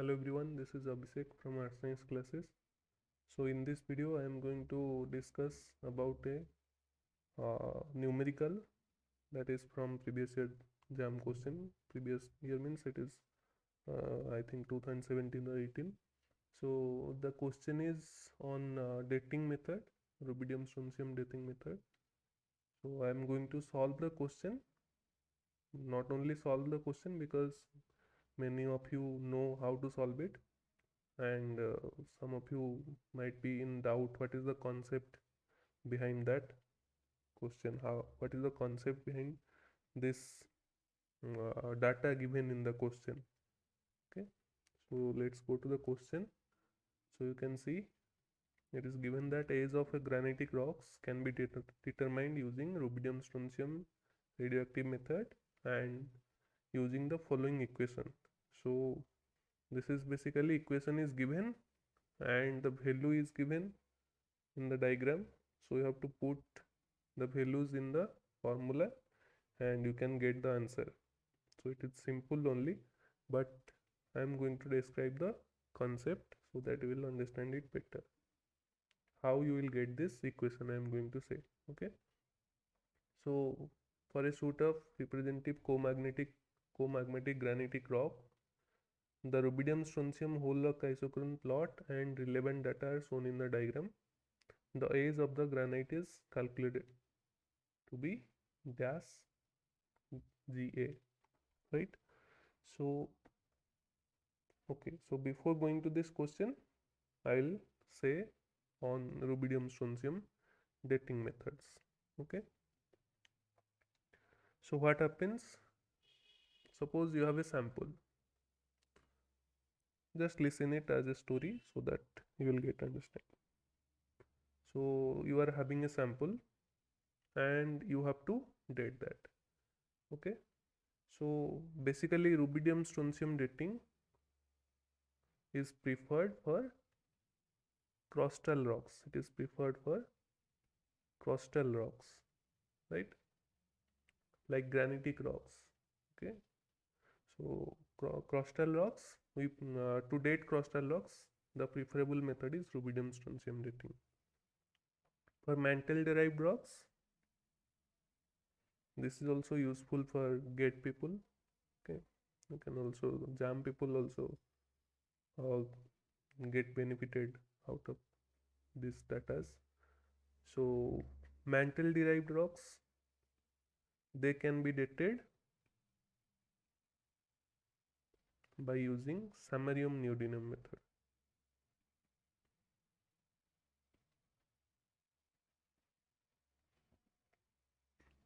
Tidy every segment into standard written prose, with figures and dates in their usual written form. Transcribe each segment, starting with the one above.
Hello everyone, this is Abhisek from Earthscience classes. So in this video I am going to discuss about a numerical that is from previous year JAM question. Previous year means it is I think 2017 or 18. So the question is on dating method, rubidium strontium dating method. So I am going to solve the question. Not only solve the question because many of you know how to solve it, and some of you might be in doubt what is the concept behind that question, how what is the concept behind this data given in the question. Okay, so let's go to the question. So you can see it is given that age of a granitic rocks can be determined using rubidium strontium radioactive method and using the following equation. So this is basically equation is given and the value is given in the diagram. So you have to put the values in the formula and you can get the answer. So it is simple only, but I am going to describe the concept so that you will understand it better. How you will get this equation I am going to say. Okay, so for a suit of representative co-magmatic granitic rock, the rubidium strontium whole rock isochron plot and relevant data are shown in the diagram. The age of the granite is calculated to be dash GA, right? So, okay, so before going to this question, I'll say on rubidium strontium dating methods. Okay, so what happens? Suppose you have a sample. Just listen it as a story so that you will get understand. So you are having a sample and you have to date that. Okay, so basically rubidium strontium dating is preferred for crustal rocks. It is preferred for crustal rocks, right? Like granitic rocks. Okay, so crustal rocks, to date crustal rocks, the preferable method is rubidium strontium dating. For mantle derived rocks, this is also useful for GATE people. Okay, you can also JAM people also get benefited out of these data. So mantle derived rocks, they can be dated by using samarium neodymium method.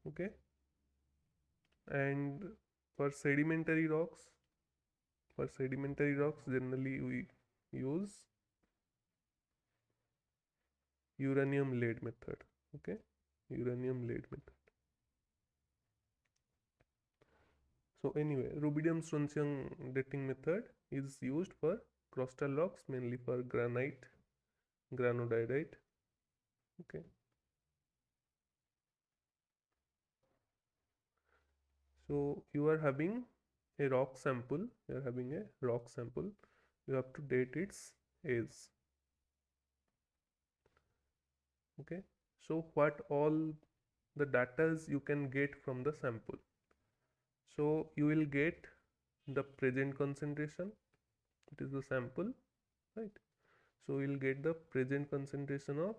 Okay, and for sedimentary rocks, generally we use uranium lead method. Okay, uranium lead method. So anyway, rubidium strontium dating method is used for crustal rocks, mainly for granite, granodiorite. Okay, so you are having a rock sample. You are having a rock sample. You have to date its age. Okay, so what all the data you can get from the sample? So you will get the present concentration. It is the sample, right? So you will get the present concentration of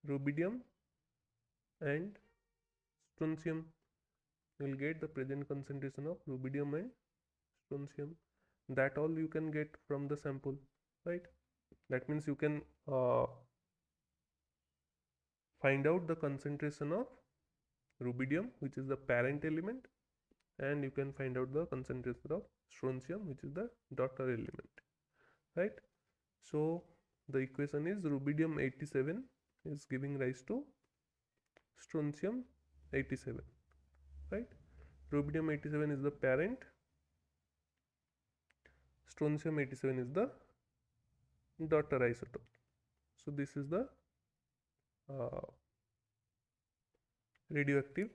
rubidium and strontium. You will get the present concentration of rubidium and strontium. That all you can get from the sample, right? That means you can find out the concentration of rubidium, which is the parent element, and you can find out the concentration of strontium, which is the daughter element, right? So the equation is rubidium 87 is giving rise to strontium 87, right? Rubidium 87 is the parent, strontium 87 is the daughter isotope. So this is the radioactive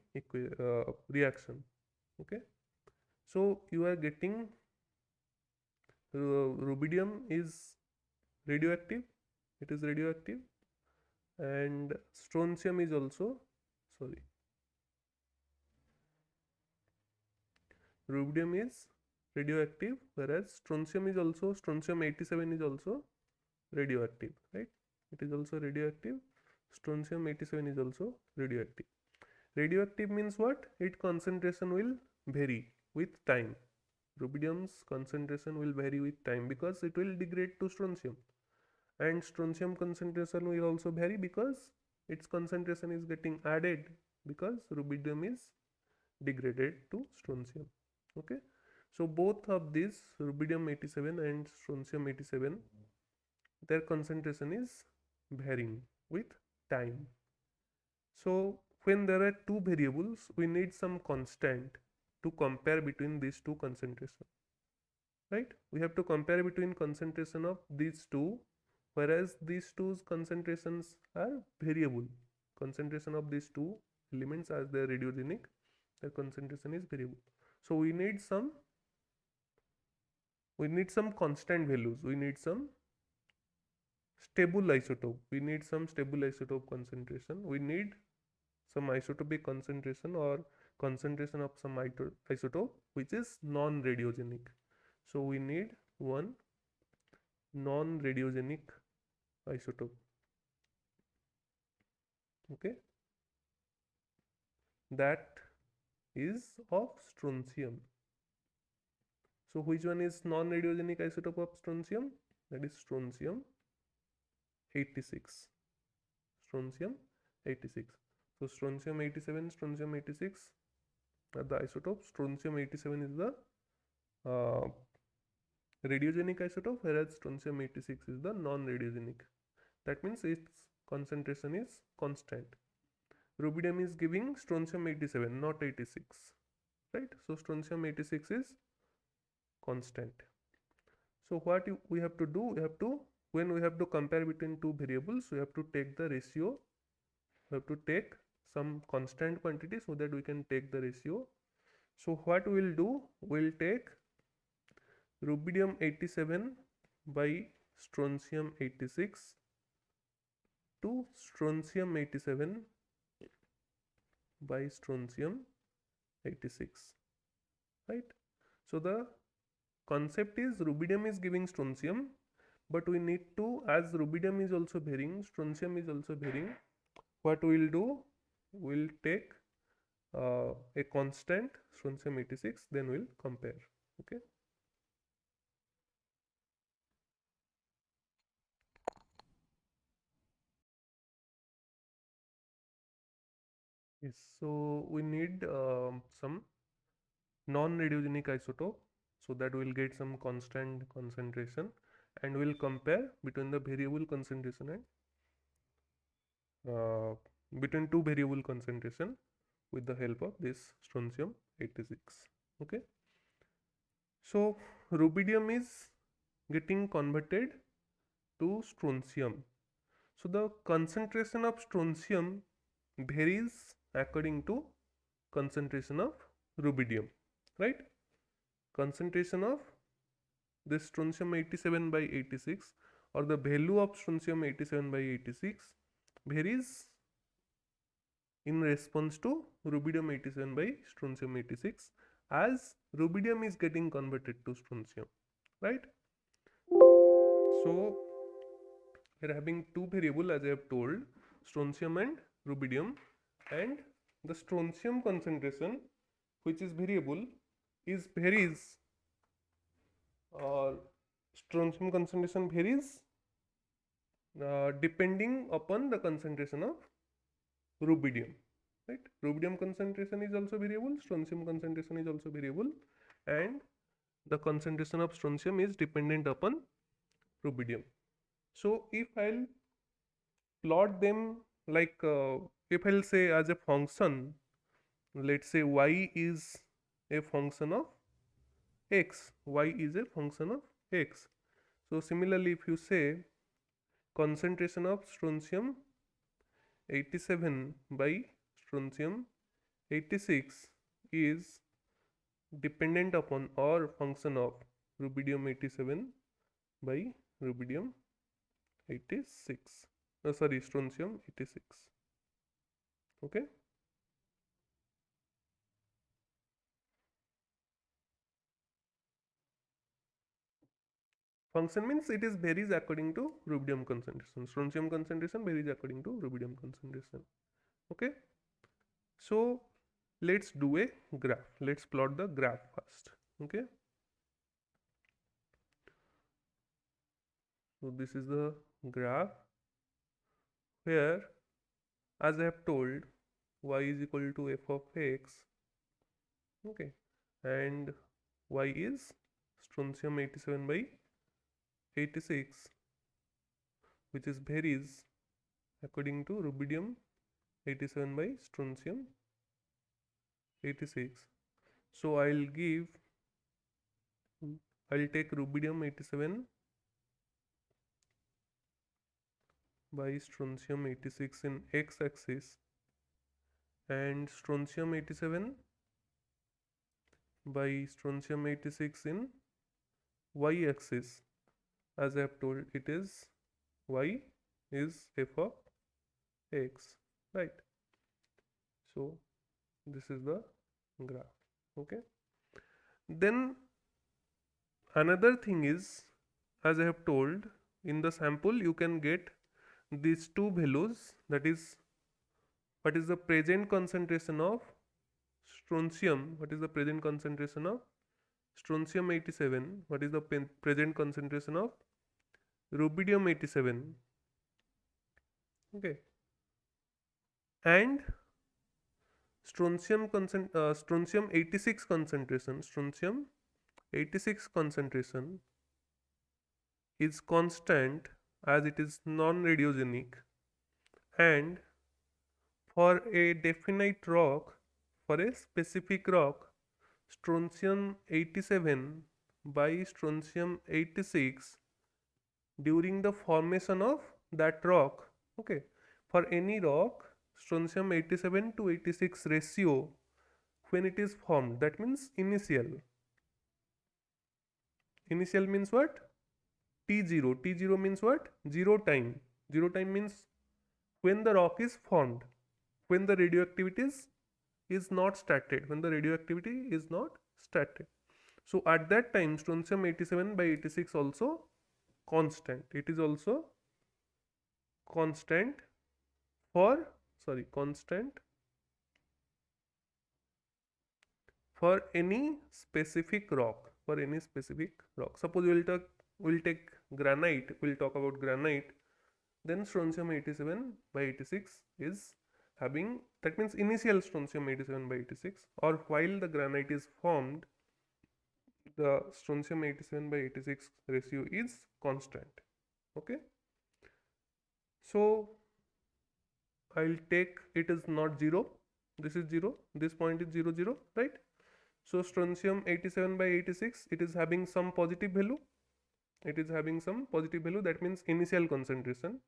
reaction. Okay, so you are getting rubidium is radioactive, it is radioactive, and strontium is also, sorry, rubidium is radioactive, whereas strontium is also, strontium 87 is also radioactive, right? It is also radioactive. Strontium 87 is also radioactive. Radioactive means what? Its concentration will vary with time. Rubidium's concentration will vary with time because it will degrade to strontium, and strontium concentration will also vary because its concentration is getting added because rubidium is degraded to strontium. Okay, so both of these, rubidium 87 and strontium 87, their concentration is varying with time. So when there are two variables, we need some constant to compare between these two concentrations, right? We have to compare between concentration of these two, whereas these two concentrations are variable. Concentration of these two elements, as they are radiogenic, their concentration is variable. So we need some constant values. We need some stable isotope. We need some stable isotope concentration. We need some isotopic concentration or concentration of some isotope which is non-radiogenic. So we need one non-radiogenic isotope. Okay, that is of strontium. So which one is non-radiogenic isotope of strontium? That is strontium 86. Strontium 86. So strontium 87, strontium 86 are the isotopes. Strontium 87 is the radiogenic isotope, whereas strontium 86 is the non-radiogenic. That means its concentration is constant. Rubidium is giving strontium 87, not 86, right? So strontium 86 is constant. So what we have to do, when we have to compare between two variables, we have to take the ratio. We have to take some constant quantity so that we can take the ratio. So what we will do, we will take rubidium 87 by strontium 86 to strontium 87 by strontium 86, right? So the concept is rubidium is giving strontium, but we need to, as rubidium is also varying, strontium is also varying, what we will do, we will take a constant strontium 86, then we will compare. Okay. Yes, so we need some non-radiogenic isotope so that we will get some constant concentration, and we will compare between the variable concentration and between two variable concentration with the help of this strontium 86. Okay, so rubidium is getting converted to strontium. So the concentration of strontium varies according to concentration of rubidium, right? Concentration of this strontium 87 by 86, or the value of strontium 87 by 86, varies in response to rubidium 87 by strontium 86, as rubidium is getting converted to strontium, right? So we are having two variable, as I have told, strontium and rubidium, and the strontium concentration, which is variable, is varies, or strontium concentration varies depending upon the concentration of rubidium, right? Rubidium concentration is also variable, strontium concentration is also variable, and the concentration of strontium is dependent upon rubidium. So if I'll plot them, like if I'll say as a function, let's say y is a function of x, y is a function of x. So similarly, if you say concentration of strontium 87 by strontium 86 is dependent upon or function of rubidium 87 by rubidium 86, sorry, strontium 86. Okay. Function means it is varies according to rubidium concentration. Strontium concentration varies according to rubidium concentration. Okay. So let's do a graph. Let's plot the graph first. Okay. So this is the graph where, as I have told, y is equal to f of x. Okay. And y is strontium 87 by 86, which is varies according to rubidium 87 by strontium 86. So I'll take rubidium 87 by strontium 86 in x axis and strontium 87 by strontium 86 in y axis. As I have told, it is y is f of x, right? So this is the graph. Okay. Then another thing is, as I have told, in the sample you can get these two values, that is, what is the present concentration of strontium, what is the present concentration of strontium 87, what is the present concentration of rubidium 87. Okay. And strontium 86 concentration, strontium 86 concentration is constant as it is non-radiogenic, and for a definite rock, for a specific rock, strontium 87 by strontium 86 during the formation of that rock. Okay. For any rock, strontium 87 to 86 ratio when it is formed, that means initial. Initial means what? T0. T0 means what? Zero time. Zero time means when the rock is formed, when the radioactivity is not started, when the radioactivity is not started. So at that time, strontium 87 by 86 also constant. It is also constant for, sorry, constant for any specific rock, for any specific rock. Suppose we'll take granite, we'll talk about granite, then strontium 87 by 86 is having, that means initial strontium 87 by 86, or while the granite is formed, the strontium 87 by 86 ratio is constant. Okay. So I'll take it is not 0, this is 0, this point is 0 0, right? So strontium 87 by 86, it is having some positive value, it is having some positive value, that means initial concentration.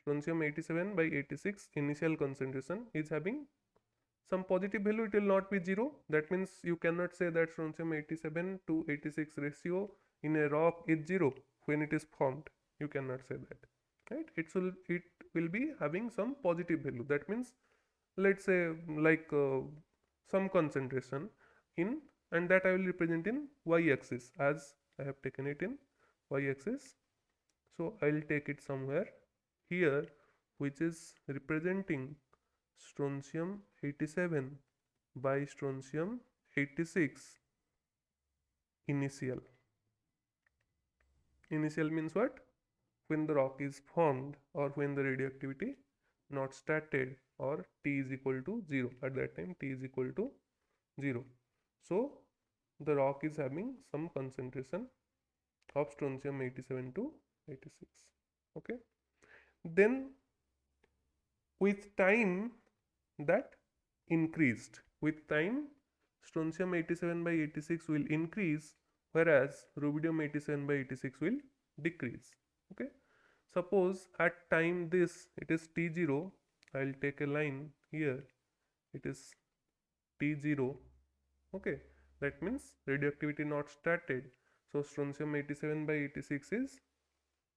Strontium 87 by 86 initial concentration is having some positive value, it will not be 0. That means you cannot say that strontium 87 to 86 ratio in a rock is 0 when it is formed. You cannot say that, right? It will be having some positive value. That means, let's say, like some concentration in, and that I will represent in y-axis, as I have taken it in y-axis. So I will take it somewhere here, which is representing strontium 87 by strontium 86 initial. Initial means what? When the rock is formed, or when the radioactivity not started, or T is equal to 0. At that time T is equal to 0. So the rock is having some concentration of strontium 87 to 86. Okay. Then with time that increased, with time strontium 87 by 86 will increase, whereas rubidium 87 by 86 will decrease. Okay. Suppose at time this, it is T0, I will take a line here, it is T0. Okay. That means radioactivity not started. So strontium 87 by 86 is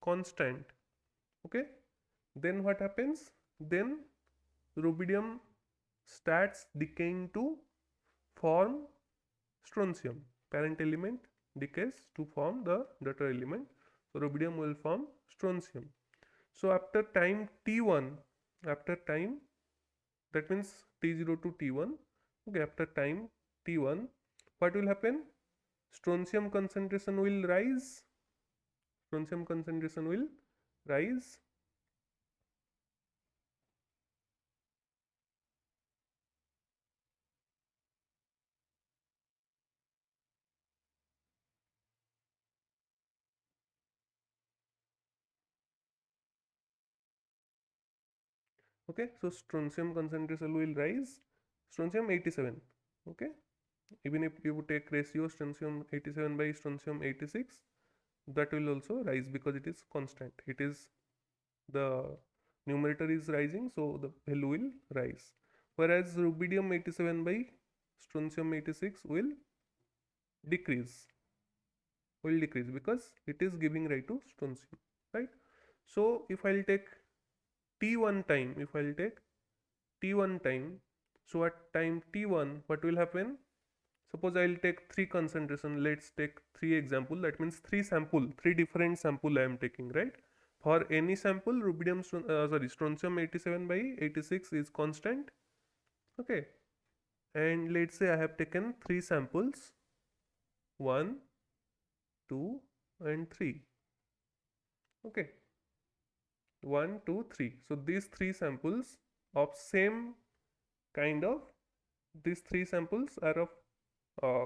constant. Okay. Then what happens? Then rubidium starts decaying to form strontium. Parent element decays to form the daughter element. So rubidium will form strontium. So after time t1, after time, that means t0 to t1, okay, after time t1, what will happen? Strontium concentration will rise. Strontium concentration will rise. Okay, so strontium concentration will rise. Strontium 87. Okay, even if you take ratio strontium 87 by strontium 86, that will also rise because it is constant. It is the numerator is rising, so the value will rise. Whereas rubidium 87 by strontium 86 decrease will decrease because it is giving rise to strontium, right? So if I'll take t1 time, if I'll take t1 time, so at time t1 what will happen? Suppose I'll take three concentration. Let's take three example. That means three different sample I am taking, right? For any sample, strontium 87 by 86 is constant. Okay, and let's say I have taken three samples, 1, 2, and 3. Okay, 1, 2, 3. So these three samples of same kind of these three samples are of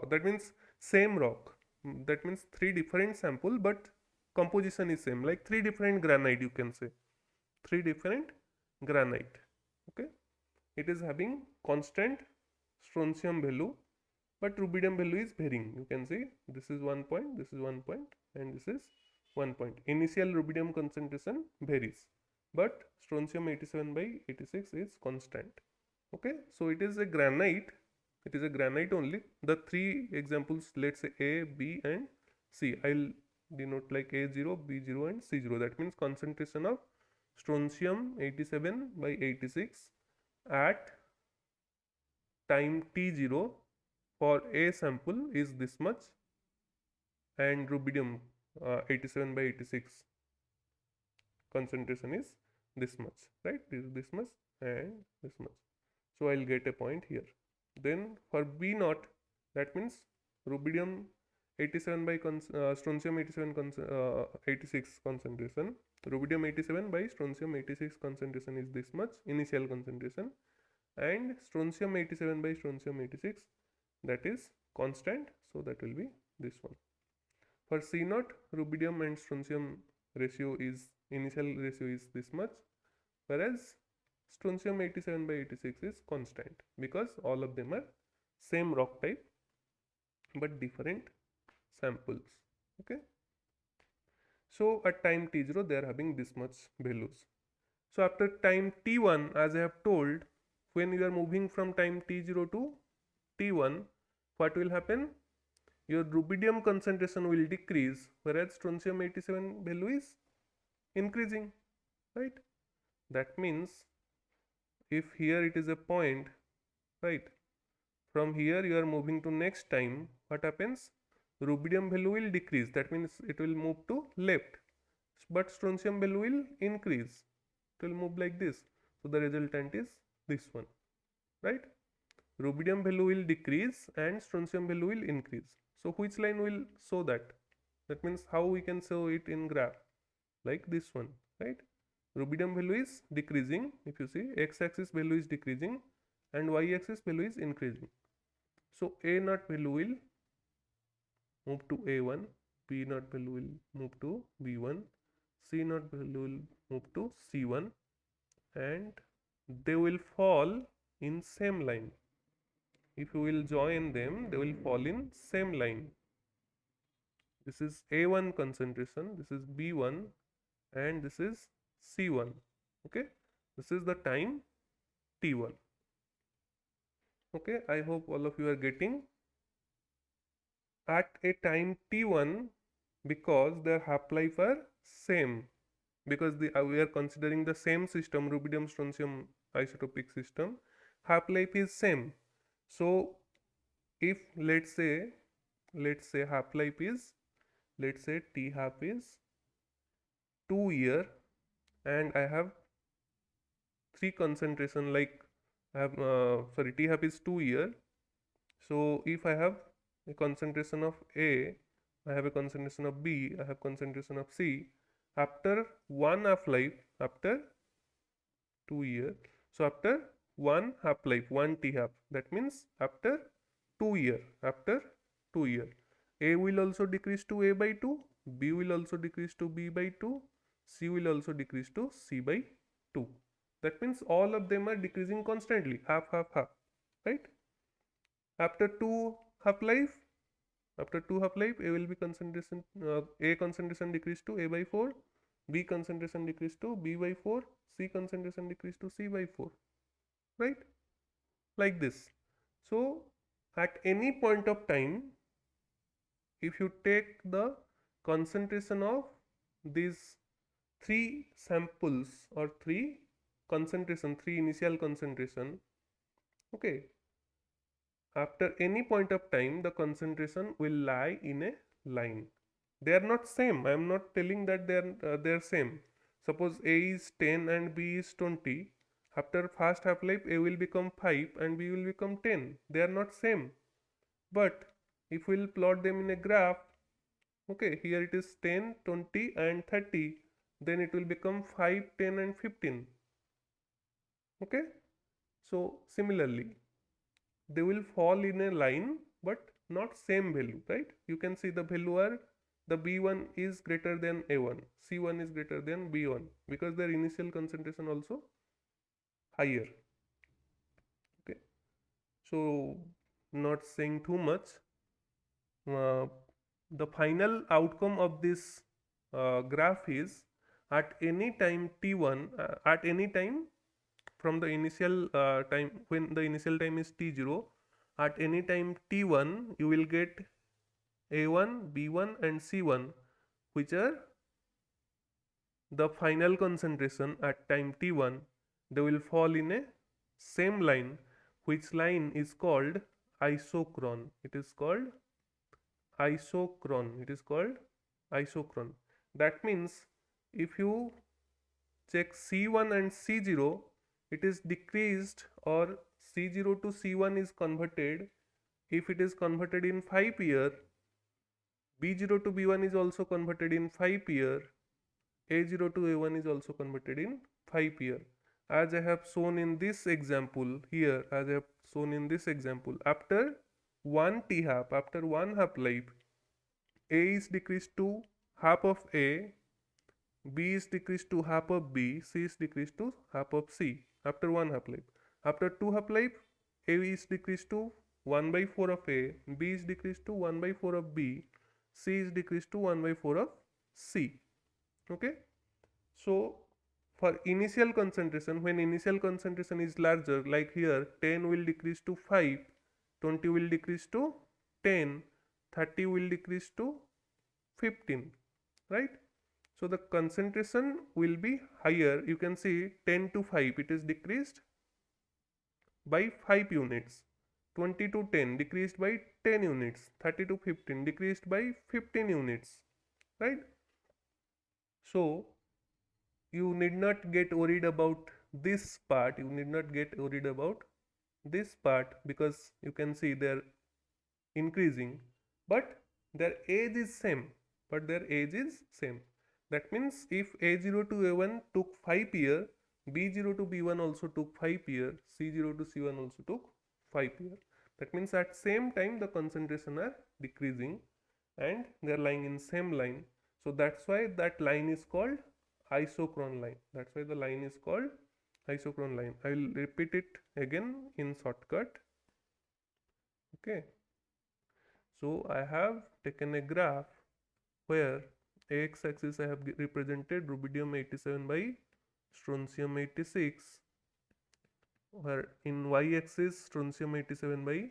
that means same rock. That means three different sample but composition is same, like three different granite, you can say three different granite. Okay, it is having constant strontium value but rubidium value is varying. You can see this is 1 point, this is 1 point, and this is 1 point. Initial rubidium concentration varies but strontium 87 by 86 is constant. Okay, so it is a granite, it is a granite only. The three examples, let's say A, B and C, I'll denote like A0, B0 and C0. That means concentration of strontium 87 by 86 at time t0 for A sample is this much, and rubidium 87 by 86 concentration is this much, right? This much and this much. So I'll get a point here. Then for B naught, that means rubidium 87 by strontium 86 concentration. Rubidium 87 by strontium 86 concentration is this much initial concentration, and strontium 87 by strontium 86, that is constant, so that will be this one. For C naught, rubidium and strontium ratio is initial ratio is this much, whereas strontium 87 by 86 is constant because all of them are same rock type but different samples. Okay, so at time t0 they are having this much values. So after time t1, as I have told, when you are moving from time t0 to t1, what will happen? Your rubidium concentration will decrease, whereas strontium 87 value is increasing, right? That means if here it is a point, right, from here you are moving to next time, what happens? Rubidium value will decrease, that means it will move to left, but strontium value will increase, it will move like this. So the resultant is this one, right? Rubidium value will decrease and strontium value will increase. So which line will show that? That means how we can show it in graph? Like this one, right? Rubidium value is decreasing. If you see, x-axis value is decreasing and y-axis value is increasing. So A naught value will move to A1, B naught value will move to B1, C naught value will move to C1, and they will fall in same line. If you will join them, they will fall in same line. This is A1 concentration, this is B1, and this is C1. Okay, this is the time T1. Okay, I hope all of you are getting. at a time t1, because their half-life are same, because we are considering the same system, rubidium strontium isotopic system, half-life is same. So if let's say half-life is, let's say t half is 2 year, and I have three concentration, like I have sorry, t half is 2 year. So if I have a concentration of A, I have a concentration of B, I have concentration of C. After one half life, after 2 year, so after one half life, one t half, that means after 2 year, after 2 year, A will also decrease to A by 2, B will also decrease to B by 2, C will also decrease to C by 2. That means all of them are decreasing constantly, half, half, half, right? After two half life, A will be concentration, A concentration decrease to A by 4, B concentration decrease to B by 4, C concentration decrease to C by 4, right? Like this. So at any point of time, if you take the concentration of these three samples, or three initial concentration, okay, after any point of time the concentration will lie in a line. They are not same, I am not telling that they are same. Suppose A is 10 and B is 20, after first half life A will become 5 and B will become 10. They are not same. But if we will plot them in a graph, okay, here it is 10, 20 and 30, then it will become 5, 10 and 15. Okay, so similarly they will fall in a line but not same value, right? You can see the value are, the B1 is greater than A1, C1 is greater than B1, because their initial concentration also higher. Okay, so not saying too much, uh, the final outcome of this graph is, at any time t1, at any time from the initial time, when the initial time is t0, at any time t1 you will get a1, b1 and c1, which are the final concentration at time t1. They will fall in a same line, which line is called isochron. It is called isochron. It is called isochron. That means if you check C1 and C0, it is decreased, or C0 to C1 is converted. If it is converted in 5 year, B0 to B1 is also converted in 5 year, A0 to A1 is also converted in 5 year. As I have shown in this example here, as I have shown in this example, after one t half, after one half life, A is decreased to half of A, B is decreased to half of B, C is decreased to half of C after one half life. After two half life, A is decreased to 1 by 4 of A, B is decreased to 1 by 4 of B, C is decreased to 1 by 4 of C. Okay. So for initial concentration, when initial concentration is larger, like here 10 will decrease to 5, 20 will decrease to 10, 30 will decrease to 15, right? So the concentration will be higher. You can see 10 to 5, it is decreased by 5 units. 20 to 10 decreased by 10 units. 30 to 15 decreased by 15 units, right? So you need not get worried about this part. You need not get worried about this part, because you can see they're increasing, but their age is same. But their age is same. That means if A0 to A1 took 5 year, B0 to B1 also took 5 year, C0 to C1 also took 5 year. That means at same time the concentration are decreasing and they are lying in same line. So that's why that line is called isochron line. That's why the line is called isochron line. I will repeat it again in shortcut. Okay. So I have taken a graph where x-axis I have represented rubidium 87 by strontium 86, where in y-axis strontium 87 by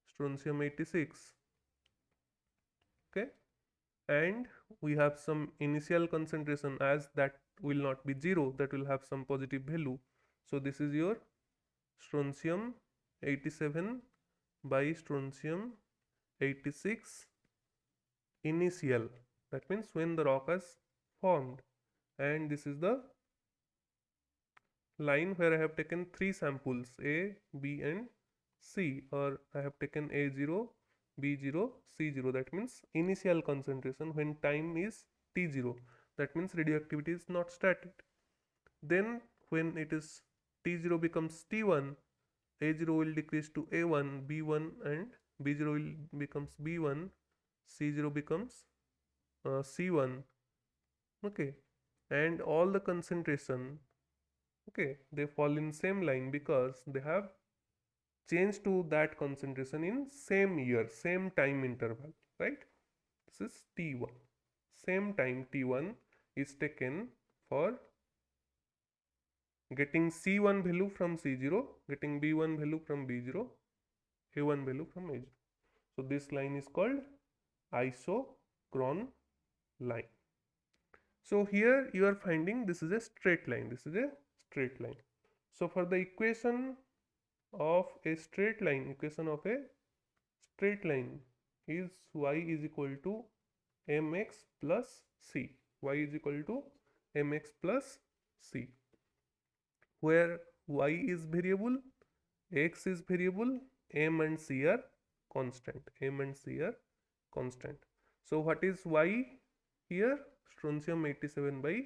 strontium 86. okay, and we have some initial concentration, as that will not be zero, that will have some positive value. So this is your strontium 87 by strontium 86 initial, that means when the rock has formed, and this is the line where I have taken three samples A, B and C, or I have taken A0, B0, C0, that means initial concentration when time is T0, that means radioactivity is not started. Then when it is T0 becomes T1, A0 will decrease to A1, B1 and B0 will becomes B1, C0 becomes C1, okay, and all the concentration, okay, they fall in same line because they have changed to that concentration in same year, same time interval, right? This is T1. Same time T1 is taken for getting C1 value from C0, getting B1 value from B0, A1 value from A0. So this line is called isochron line. So here you are finding this is a straight line. This is a straight line. So for the equation of a straight line, equation of a straight line is y is equal to mx plus c. Y is equal to mx plus c, where y is variable, x is variable, m and c are constant. M and c are constant. So what is y here? Strontium 87 by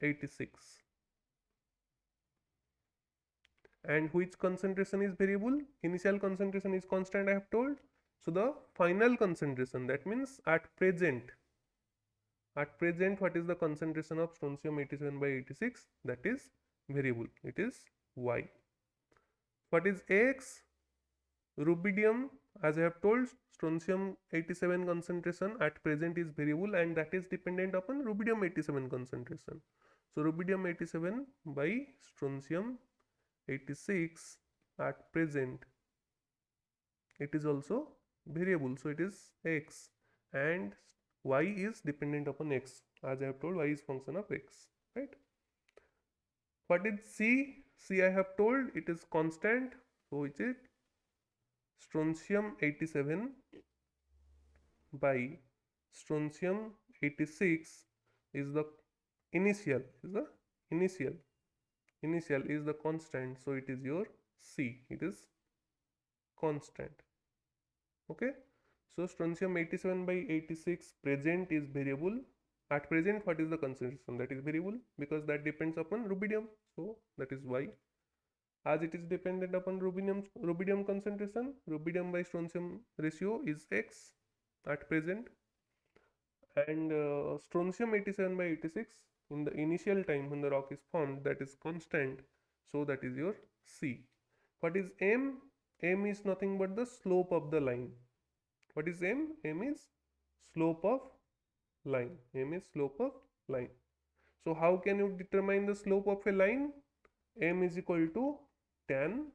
86. And which concentration is variable? Initial concentration is constant, I have told. So the final concentration, that means at present, what is the concentration of strontium 87 by 86? That is variable, it is y. What is x? Rubidium, as I have told, strontium 87 concentration at present is variable, and that is dependent upon rubidium 87 concentration. So rubidium 87 by strontium 86 at present, it is also variable, so it is x, and y is dependent upon x, as I have told, y is function of x, right? What is c? C I have told it is constant, so which is strontium 87 by strontium 86 is the initial, initial is the constant, so it is your c, it is constant, okay. So strontium 87 by 86 present is variable. At present, what is the concentration? That is variable because that depends upon rubidium, so that is y. As it is dependent upon rubidium concentration, rubidium by strontium ratio is x at present, and strontium 87 by 86 in the initial time when the rock is formed, that is constant, so that is your c. What is m? M is nothing but the slope of the line. What is m? M is slope of line. M is slope of line. So how can you determine the slope of a line? M is equal to tan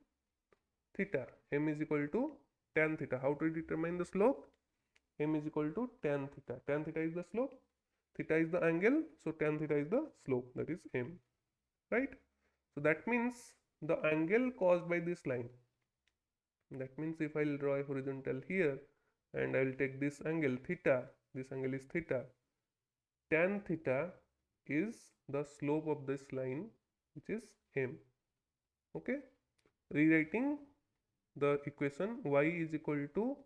theta. M is equal to tan theta. How to determine the slope? M is equal to tan theta. Tan theta is the slope. Theta is the angle. So tan theta is the slope. That is M. Right? So that means the angle caused by this line. That means if I will draw a horizontal here and I will take this angle theta. This angle is theta. Tan theta is the slope of this line, which is M. Okay, rewriting the equation, y is equal to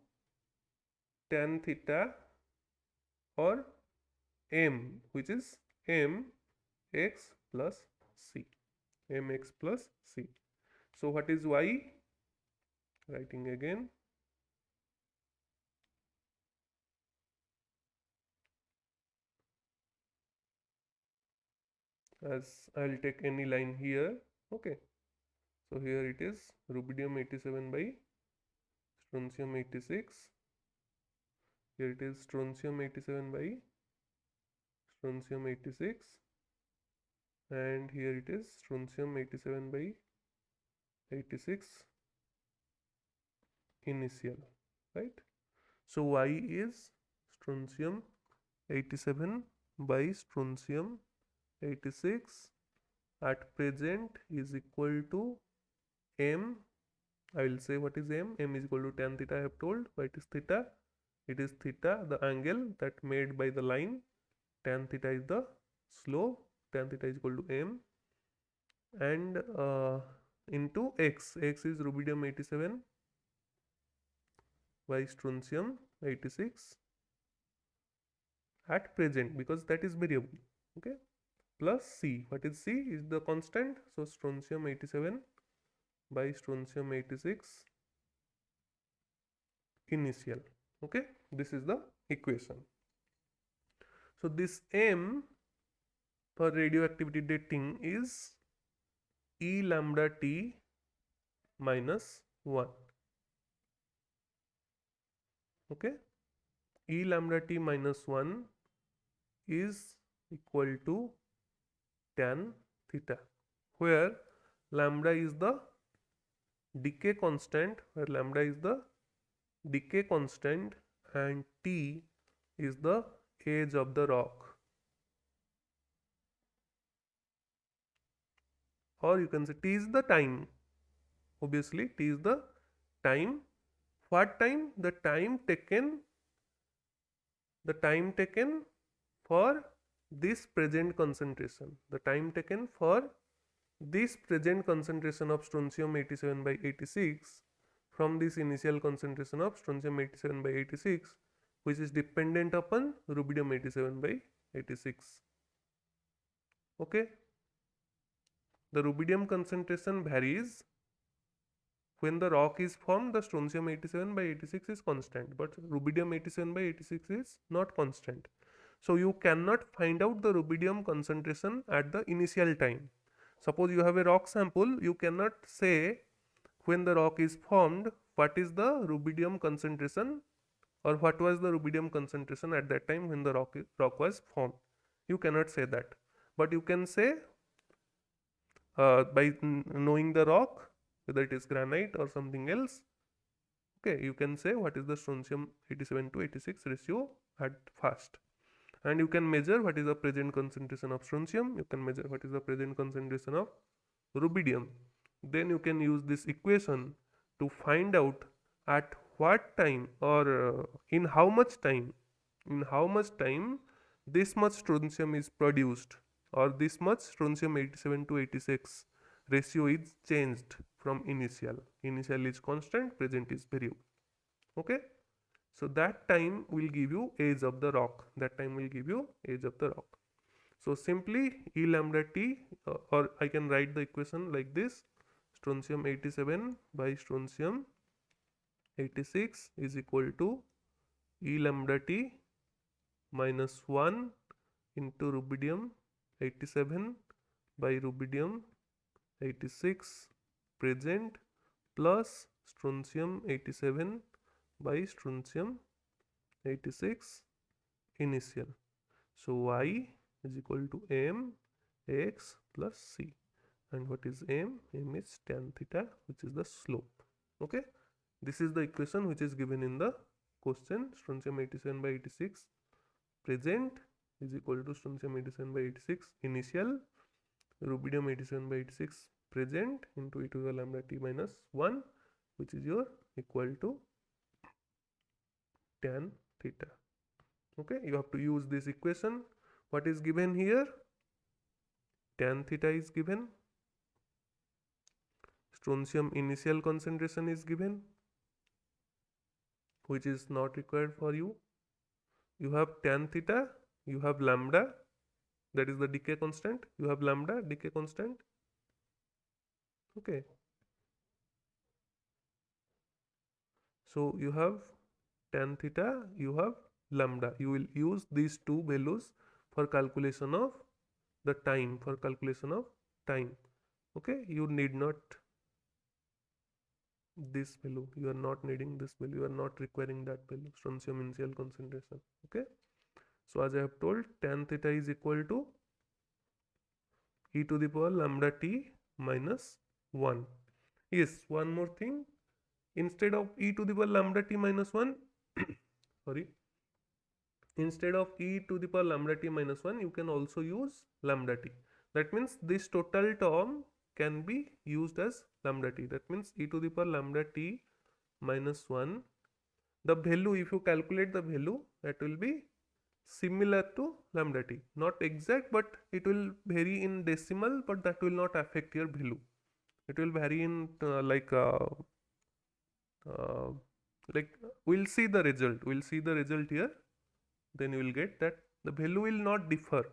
tan theta or m, which is m x plus c, mx plus c. So what is y? Writing again, as I will take any line here. Okay, so here it is rubidium 87 by strontium 86. Here it is strontium 87 by strontium 86, and here it is strontium 87 by 86 initial, right? So Y is strontium 87 by strontium 86 at present is equal to m. I will say what is m. M is equal to tan theta I have told. What is theta? It is theta, the angle that made by the line. Tan theta is the slope. Tan theta is equal to m. And into x. X is rubidium 87 by strontium 86 at present, because that is variable. Okay. Plus C. What is C? Is the constant. So strontium 87 by strontium 86 initial. Okay. This is the equation. So this M for radioactivity dating is E lambda T minus 1. Okay. E lambda T minus 1 is equal to tan theta, where lambda is the decay constant, and T is the age of the rock, or you can say T is the time. Obviously T is the time. What time? The time taken for this present concentration. The time taken for this present concentration of strontium 87 by 86 from this initial concentration of strontium 87 by 86, which is dependent upon rubidium 87 by 86. Okay. The rubidium concentration varies. When the rock is formed, the strontium 87 by 86 is constant, but rubidium 87 by 86 is not constant. So you cannot find out the rubidium concentration at the initial time. Suppose you have a rock sample, you cannot say when the rock is formed what is the rubidium concentration, or what was the rubidium concentration at that time when the rock was formed. You cannot say that, but you can say by knowing the rock, whether it is granite or something else. Okay, you can say what is the strontium 87 to 86 ratio at first, and you can measure what is the present concentration of strontium, you can measure what is the present concentration of rubidium. Then you can use this equation to find out at what time, or in how much time this much strontium is produced, or this much strontium 87 to 86 ratio is changed from initial. Initial is constant, present is variable. Okay. So that time will give you age of the rock. So simply E lambda T, or I can write the equation like this: strontium 87 by strontium 86 is equal to E lambda T minus 1 into rubidium 87 by rubidium 86 present plus strontium 87 by strontium 86 initial. So Y is equal to m x plus c, and what is m? M is tan theta, which is the slope. Okay, this is the equation which is given in the question. Strontium 87 by 86 present is equal to strontium 87 by 86 initial, rubidium 87 by 86 present into e to the lambda t minus 1, which is your equal to tan theta. Okay, you have to use this equation. What is given here? Tan theta is given, strontium initial concentration is given, which is not required for you. You have tan theta, you have lambda, that is the decay constant, you have lambda, decay constant. Okay, so you have tan theta, you have lambda. You will use these two values for calculation of the time, Okay, you need not this value, you are not needing this value, you are not requiring that value, strontium initial concentration. Okay, so as I have told, tan theta is equal to e to the power lambda t minus 1. Yes, one more thing, instead of e to the power lambda t minus 1, sorry, instead of e to the power lambda t minus 1, you can also use lambda t. That means this total term can be used as lambda t. That means e to the power lambda t minus 1, the value, if you calculate the value, that will be similar to lambda t. Not exact, but it will vary in decimal, but that will not affect your value. It will vary in uh, like we'll see the result. We'll see the result here. Then you will get that the value will not differ.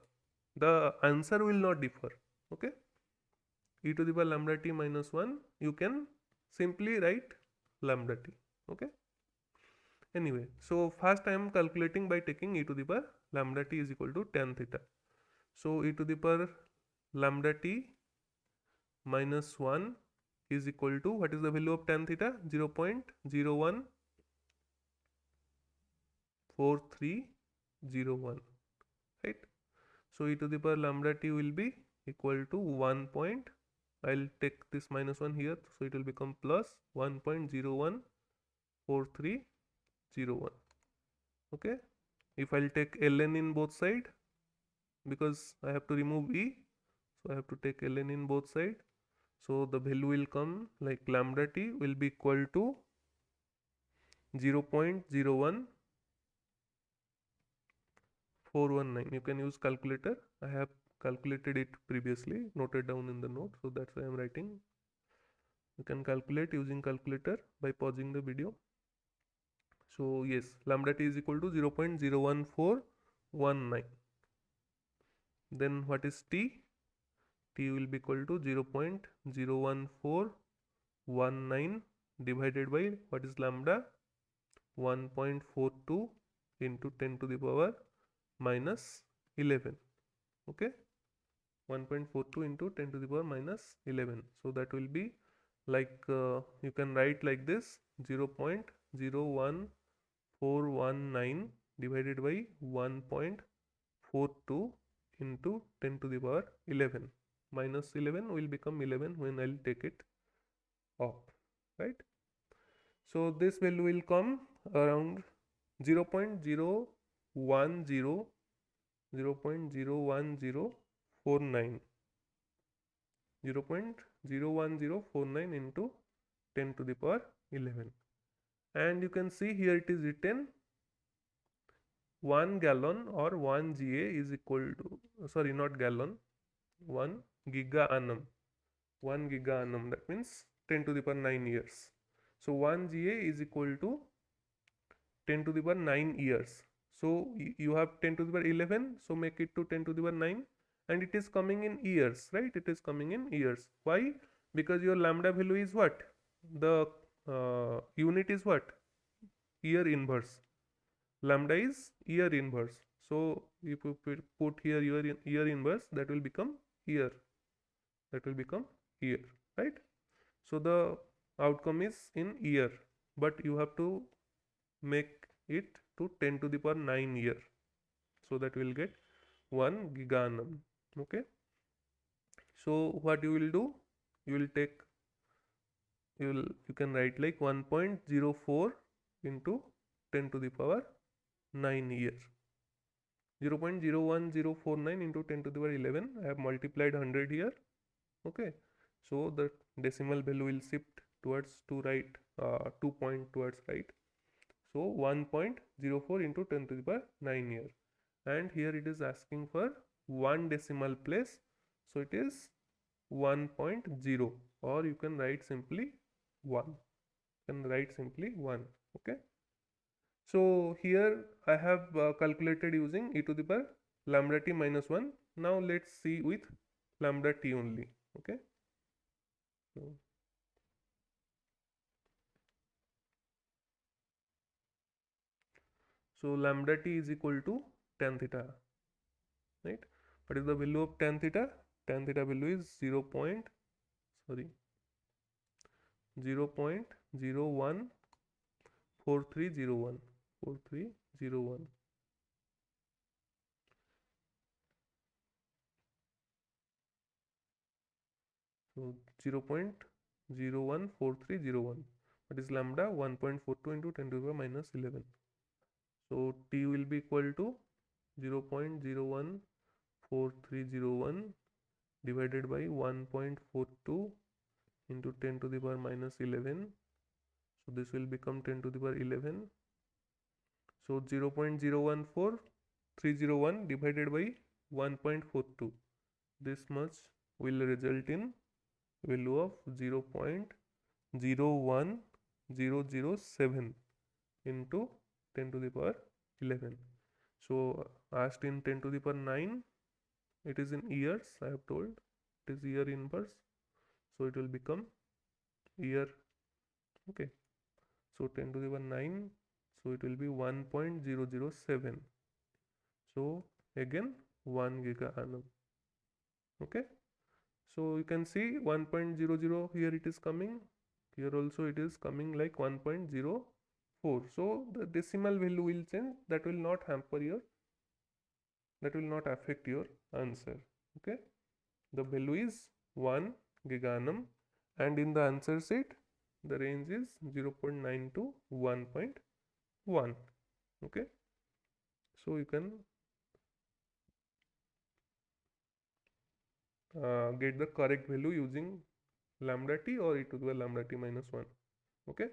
The answer will not differ. Okay. E to the power lambda t minus 1, you can simply write lambda t. Okay. Anyway, so first I am calculating by taking e to the power lambda t is equal to tan theta. So e to the power lambda t minus 1 is equal to, what is the value of tan theta? 0.014301, right? So e to the power lambda t will be equal to 1 point, I'll take this minus 1 here, so it will become plus 1.014301. Okay, if I'll take ln in both side, because I have to remove e, so I have to take ln in both side. So the value will come like lambda t will be equal to 0.01419. You can use calculator. I have calculated it previously, noted down in the note, so that's why I am writing. You can calculate using calculator by pausing the video. So yes, lambda t is equal to 0.01419. Then what is t? T will be equal to 0.01419 divided by, what is lambda? 1.42 into 10 to the power minus 11. Okay, 1.42 into 10 to the power minus 11. So that will be like, you can write like this: 0.01419 divided by 1.42 into 10 to the power 11. Minus 11 will become 11 when I'll take it off, right? So this value will come around 0.010 0.01049 0.01049 into 10 to the power 11. And you can see here it is written 1 gallon or 1 GA is equal to, sorry, not gallon, 1 giga-annum. 1 giga-annum, that means 10 to the power 9 years. So 1 GA is equal to 10 to the power 9 years. So you have 10 to the power 11, so make it to 10 to the power 9, and it is coming in years, right? It is coming in years. Why? Because your lambda value is what? The unit is what? Year inverse. Lambda is year inverse. So if you put here year inverse, that will become year. That will become year, right? So the outcome is in year, but you have to make it to 10 to the power 9 year. So that will get 1 giga-annum. Okay. So what you will do? You will take, you can write like 1.04 into 10 to the power 9 year. 0.01049 into 10 to the power 11. I have multiplied 100 here. Okay. So the decimal value will shift towards to right, 2 point towards right. So 1.04 into 10 to the power 9 here. And here it is asking for 1 decimal place. So it is 1.0, or you can write simply 1. You can write simply 1. Okay. So here I have calculated using e to the power lambda t minus 1. Now let's see with lambda t only. Okay. So lambda t is equal to tan theta, right? What is the value of tan theta? Tan theta value is 0. Sorry, 0.014301. 4301. So 0.014301. What is lambda? 1.42 into 10 to the power minus 11. So T will be equal to 0.014301 divided by 1.42 into 10 to the power minus 11. So this will become 10 to the power 11. So 0.014301 divided by 1.42. This much will result in value of 0.01007 into 10 to the power 11. So asked in 10 to the power 9, it is in years, I have told, it is year inverse. So it will become year. Okay. So 10 to the power 9, so it will be 1.007. So again 1 giga annum. Okay. So you can see 1.00 here it is coming. Here also it is coming like 1.04. So the decimal value will change. That will not hamper your, that will not affect your answer. Okay. The value is 1 giga annum, and in the answer sheet the range is 0.9 to 1.1. Okay. So you can get the correct value using lambda t or e to the lambda t minus 1. Okay.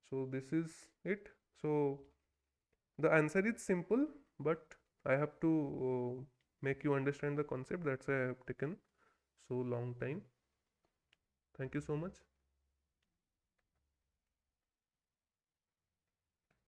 So this is it. So the answer is simple, but I have to make you understand the concept. That's why I have taken so long time. Thank you so much.